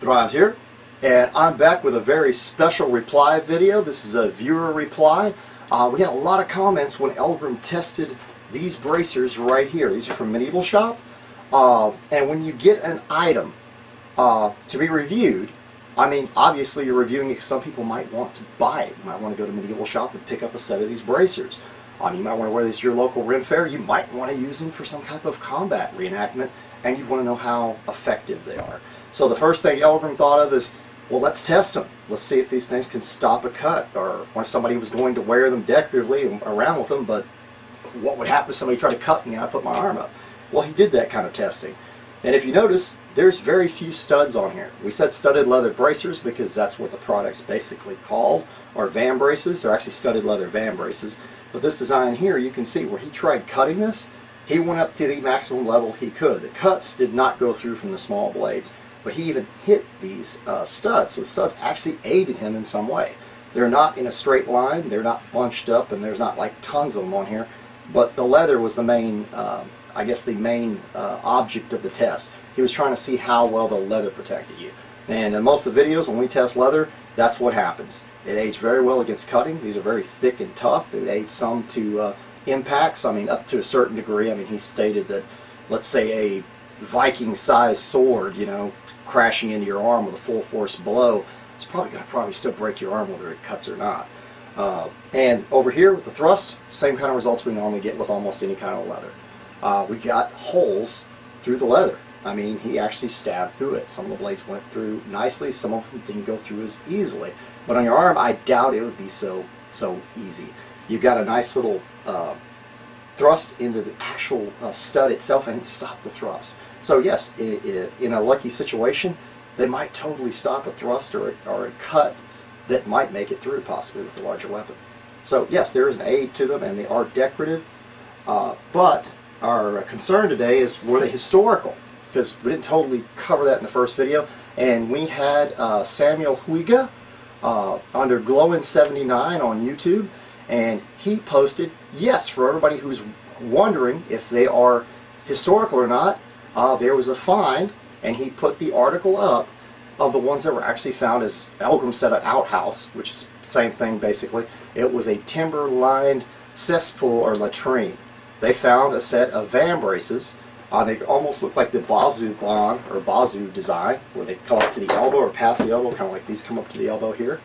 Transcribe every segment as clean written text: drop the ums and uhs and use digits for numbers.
Thrand here, and I'm back with a very special reply video. This is a viewer reply. We had a lot of comments when Eldgrim tested these bracers right here. These are from Medieval Shop, and when you get an item to be reviewed, I mean, obviously you're reviewing it because some people might want to buy it. You might want to go to Medieval Shop and pick up a set of these bracers. You might want to wear these to your local Ren fair. You might want to use them for some type of combat reenactment, and you want to know how effective they are. So the first thing Eldgrim thought of is, well, let's test them. Let's see if these things can stop a cut, or if somebody was going to wear them decoratively around with them, but what would happen if somebody tried to cut me and I put my arm up? Well, he did that kind of testing. And if you notice, there's very few studs on here. We said studded leather bracers because that's what the product's basically called, or vambraces. They're actually studded leather vambraces. But this design here, you can see where he tried cutting this, he went up to the maximum level he could. The cuts did not go through from the small blades, but he even hit these studs. So the studs actually aided him in some way. They're not in a straight line, they're not bunched up, and there's not like tons of them on here, but the leather was the main, I guess the main object of the test. He was trying to see how well the leather protected you. And in most of the videos, when we test leather, that's what happens. It aids very well against cutting. These are very thick and tough. It aids some to impacts, I mean, up to a certain degree. I mean, he stated that, let's say a Viking-sized sword, you know, crashing into your arm with a full force blow, it's probably going to still break your arm whether it cuts or not. And over here with the thrust, same kind of results we normally get with almost any kind of leather. We got holes through the leather. I mean, he actually stabbed through it. Some of the blades went through nicely, some of them didn't go through as easily. But on your arm, I doubt it would be so easy. You've got a nice little thrust into the actual stud itself, and it stopped the thrust. So yes, in a lucky situation, they might totally stop a thrust or a cut that might make it through, possibly with a larger weapon. So yes, there is an aid to them, and they are decorative. But our concern today is, were they historical? Because we didn't totally cover that in the first video. And we had Samuel Huiga under Glowin79 on YouTube, and he posted, yes, for everybody who's wondering if they are historical or not, there was a find, and he put the article up of the ones that were actually found, as Eldgrim said, an outhouse, which is the same thing basically. It was a timber-lined cesspool or latrine. They found a set of vambraces. They almost look like the bazoo bond or bazoo design, where they come up to the elbow or past the elbow, kind of like these come up to the elbow here.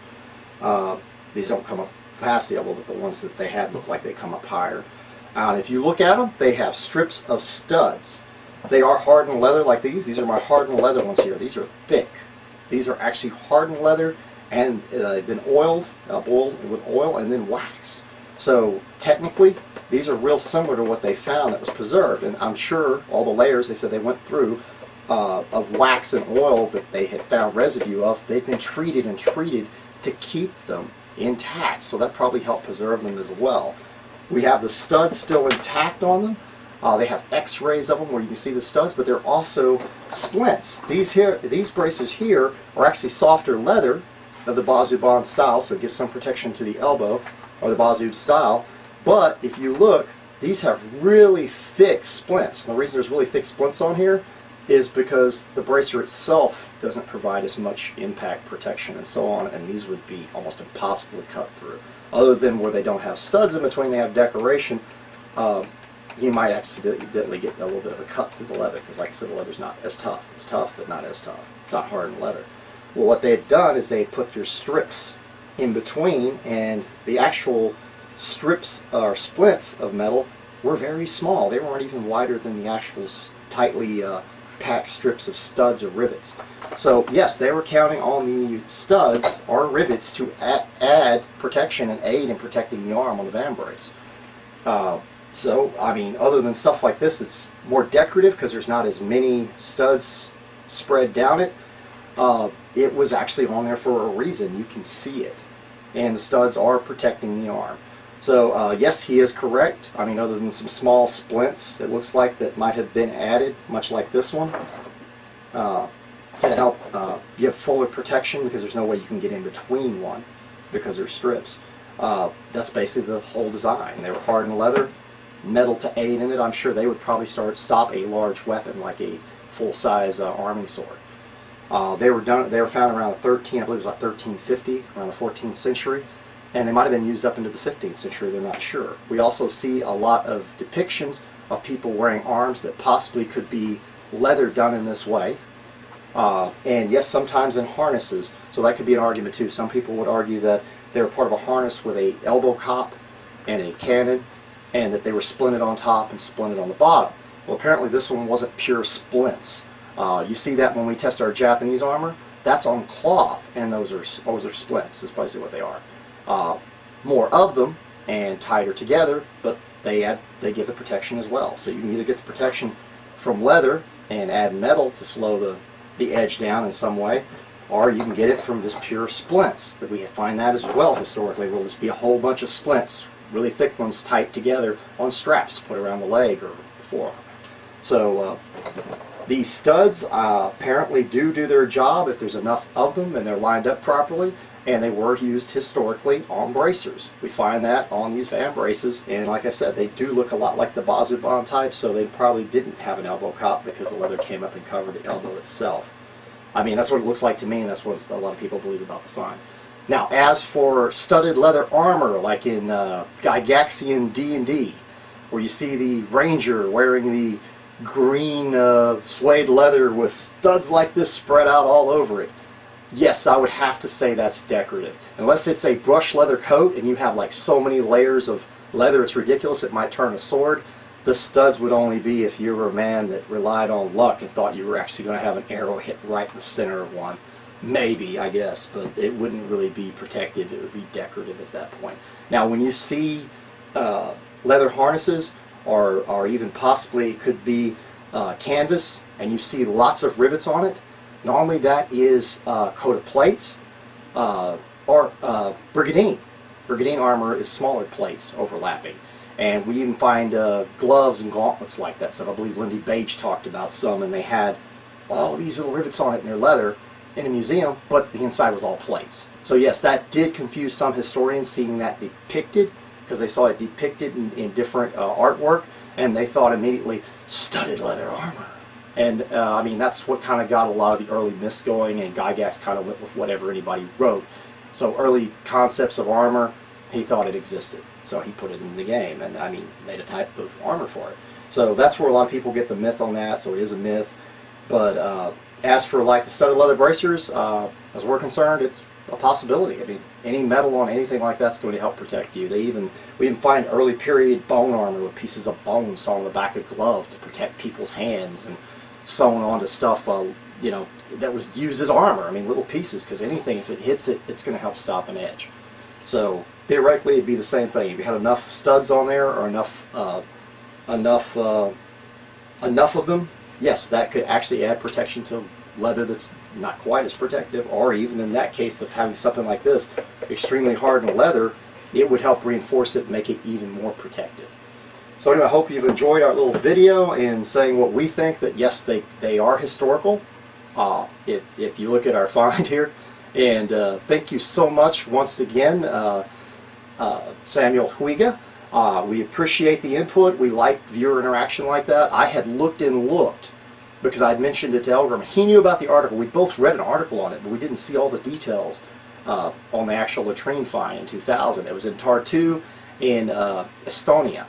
These don't come up past the elbow, but the ones that they had look like they come up higher. If you look at them, they have strips of studs. They are hardened leather like these. These are my hardened leather ones here. These are thick. These are actually hardened leather, and been oiled, boiled with oil, and then waxed. So technically, these are real similar to what they found that was preserved. And I'm sure all the layers they said they went through of wax and oil that they had found residue of, they've been treated and treated to keep them intact. So that probably helped preserve them as well. We have the studs still intact on them. They have x-rays of them where you can see the studs, but they're also splints. These braces here are actually softer leather of the bazoo bond style, so it gives some protection to the elbow, or the bazoo style. But if you look, these have really thick splints. And the reason there's really thick splints on here is because the bracer itself doesn't provide as much impact protection and so on, and these would be almost impossible to cut through. Other than where they don't have studs in between, they have decoration. You might accidentally get a little bit of a cut through the leather, because like I said, the leather's not as tough. It's tough, but not as tough. It's not hardened leather. Well, what they've done is they put your strips in between, and the actual strips or splints of metal were very small. They weren't even wider than the actual tightly packed strips of studs or rivets. So yes, they were counting on the studs or rivets to add protection and aid in protecting the arm on the vambrace. So, I mean, other than stuff like this, it's more decorative because there's not as many studs spread down it. It was actually on there for a reason. You can see it. And the studs are protecting the arm. So, yes, he is correct. I mean, other than some small splints, it looks like that might have been added, much like this one, to help give fuller protection, because there's no way you can get in between one because they're strips. That's basically the whole design. They were hardened leather, metal to aid in it. I'm sure they would probably stop a large weapon like a full-size arming sword. They were found around the I believe it was like 1350, around the 14th century, and they might have been used up into the 15th century. They're not sure. We also see a lot of depictions of people wearing arms that possibly could be leather done in this way. And yes, sometimes in harnesses, so that could be an argument too. Some people would argue that they were part of a harness with a elbow cop and a cannon, and that they were splinted on top and splinted on the bottom. Well, apparently this one wasn't pure splints. You see that when we test our Japanese armor, that's on cloth, and those are splints, is basically what they are. More of them and tighter together, but they give the protection as well. So you can either get the protection from leather and add metal to slow the edge down in some way, or you can get it from just pure splints. That we find that as well historically. Will just be a whole bunch of splints, really thick ones, tight together on straps put around the leg or the forearm. So these studs apparently do their job if there's enough of them and they're lined up properly, and they were used historically on bracers. We find that on these vambraces, and like I said, they do look a lot like the Bazubon type, so they probably didn't have an elbow cop because the leather came up and covered the elbow itself. I mean, that's what it looks like to me, and that's what a lot of people believe about the find. Now, as for studded leather armor, like in Gygaxian D&D, where you see the ranger wearing the green suede leather with studs like this spread out all over it, yes, I would have to say that's decorative. Unless it's a brushed leather coat and you have like so many layers of leather it's ridiculous, it might turn a sword. The studs would only be if you were a man that relied on luck and thought you were actually going to have an arrow hit right in the center of one. Maybe, I guess, but it wouldn't really be protective. It would be decorative at that point. Now, when you see leather harnesses, or even possibly it could be canvas, and you see lots of rivets on it, normally that is a coat of plates or brigandine. Brigandine armor is smaller plates overlapping. And we even find gloves and gauntlets like that. So I believe Lindy Bage talked about some, and they had all these little rivets on it in their leather in a museum, but the inside was all plates. So yes, that did confuse some historians seeing that depicted, because they saw it depicted in different artwork, and they thought immediately, studded leather armor. And I mean, that's what kind of got a lot of the early myths going, and Gygax kind of went with whatever anybody wrote. So early concepts of armor, he thought it existed. So he put it in the game, and I mean, made a type of armor for it. So that's where a lot of people get the myth on that, so it is a myth. But as for like the studded leather bracers, as we're concerned, it's a possibility. I mean, any metal on anything like that's going to help protect you. We even find early period bone armor with pieces of bone sewn on the back of gloves to protect people's hands, and sewn onto stuff, you know, that was used as armor. I mean, little pieces, because anything, if it hits it, it's going to help stop an edge. So theoretically, it'd be the same thing. If you had enough studs on there, or enough of them, yes, that could actually add protection to leather that's not quite as protective, or even in that case of having something like this, extremely hardened leather, it would help reinforce it and make it even more protective. So anyway, I hope you've enjoyed our little video and saying what we think, that yes, they are historical, if you look at our find here. And thank you so much once again, Samuel Huiga. We appreciate the input. We like viewer interaction like that. I had looked and looked because I'd mentioned it to Eldgrim. He knew about the article. We both read an article on it, but we didn't see all the details on the actual Latrine find in 2000. It was in Tartu in Estonia.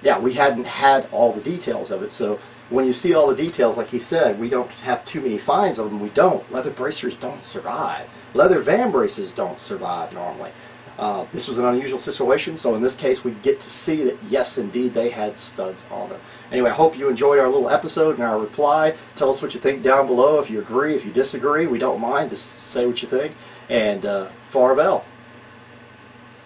Yeah, we hadn't had all the details of it. So when you see all the details, like he said, we don't have too many finds of them. We don't. Leather bracers don't survive. Leather vambraces don't survive normally. This was an unusual situation, so in this case we get to see that yes, indeed, they had studs on them. Anyway, I hope you enjoyed our little episode and our reply. Tell us what you think down below. If you agree, if you disagree, we don't mind. Just say what you think. And farewell.